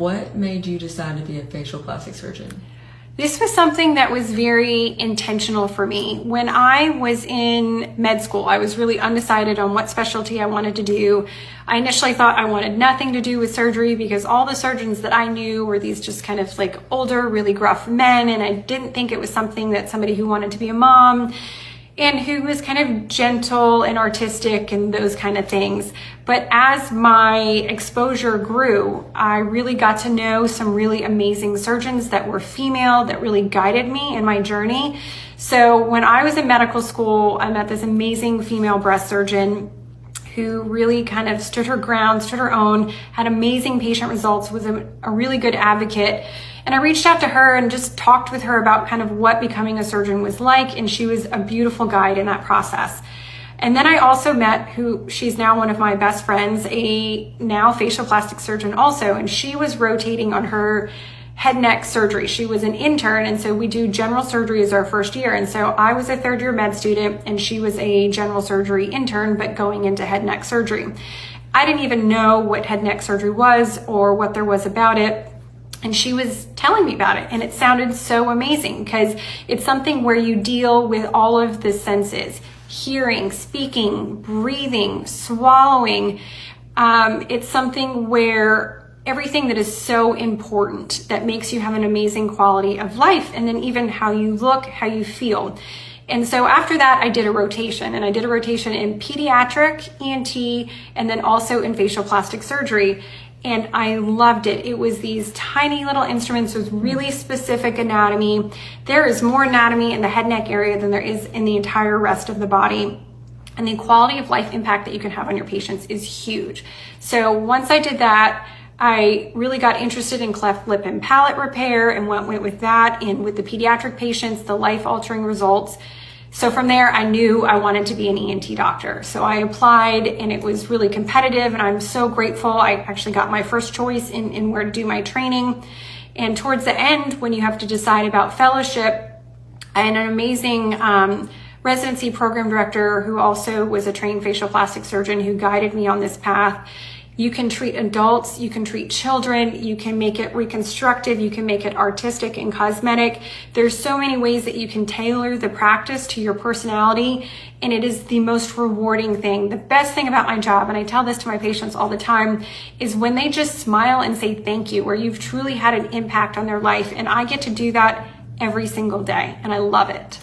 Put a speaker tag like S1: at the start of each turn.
S1: What made you decide to be a facial plastic surgeon?
S2: This was something that was very intentional for me. When I was in med school, I was really undecided on what specialty I wanted to do. I initially thought I wanted nothing to do with surgery because all the surgeons that I knew were these just kind of like older, really gruff men, and I didn't think it was something that somebody who wanted to be a mom and who was kind of gentle and artistic and those kind of things. But as my exposure grew, I really got to know some really amazing surgeons that were female that really guided me in my journey. So when I was in medical school, I met this amazing female breast surgeon who really kind of stood her ground, stood her own, had amazing patient results, was a really good advocate. And I reached out to her and just talked with her about kind of what becoming a surgeon was like, and she was a beautiful guide in that process. And then I also met she's now one of my best friends, a now facial plastic surgeon also, and she was rotating on her head neck surgery. She was an intern, and so we do general surgery as our first year. And so I was a third year med student and she was a general surgery intern, but going into head neck surgery. I didn't even know what head neck surgery was or what there was about it. And she was telling me about it, and it sounded so amazing because it's something where you deal with all of the senses: hearing, speaking, breathing, swallowing. It's something where everything that is so important that makes you have an amazing quality of life, and then even how you look, how you feel. And so after that, I did a rotation, and I did a rotation in pediatric, ENT, and then also in facial plastic surgery. And I loved it. It was these tiny little instruments with really specific anatomy. There is more anatomy in the head neck area than there is in the entire rest of the body. And the quality of life impact that you can have on your patients is huge. So once I did that, I really got interested in cleft lip and palate repair and went with that. And with the pediatric patients, the life-altering results. So from there, I knew I wanted to be an ENT doctor. So I applied, and it was really competitive, and I'm so grateful. I actually got my first choice in where to do my training. And towards the end, when you have to decide about fellowship, I had an amazing residency program director who also was a trained facial plastic surgeon who guided me on this path. You can treat adults, you can treat children, you can make it reconstructive, you can make it artistic and cosmetic. There's so many ways that you can tailor the practice to your personality, and it is the most rewarding thing. The best thing about my job, and I tell this to my patients all the time, is when they just smile and say thank you, where you've truly had an impact on their life, and I get to do that every single day, and I love it.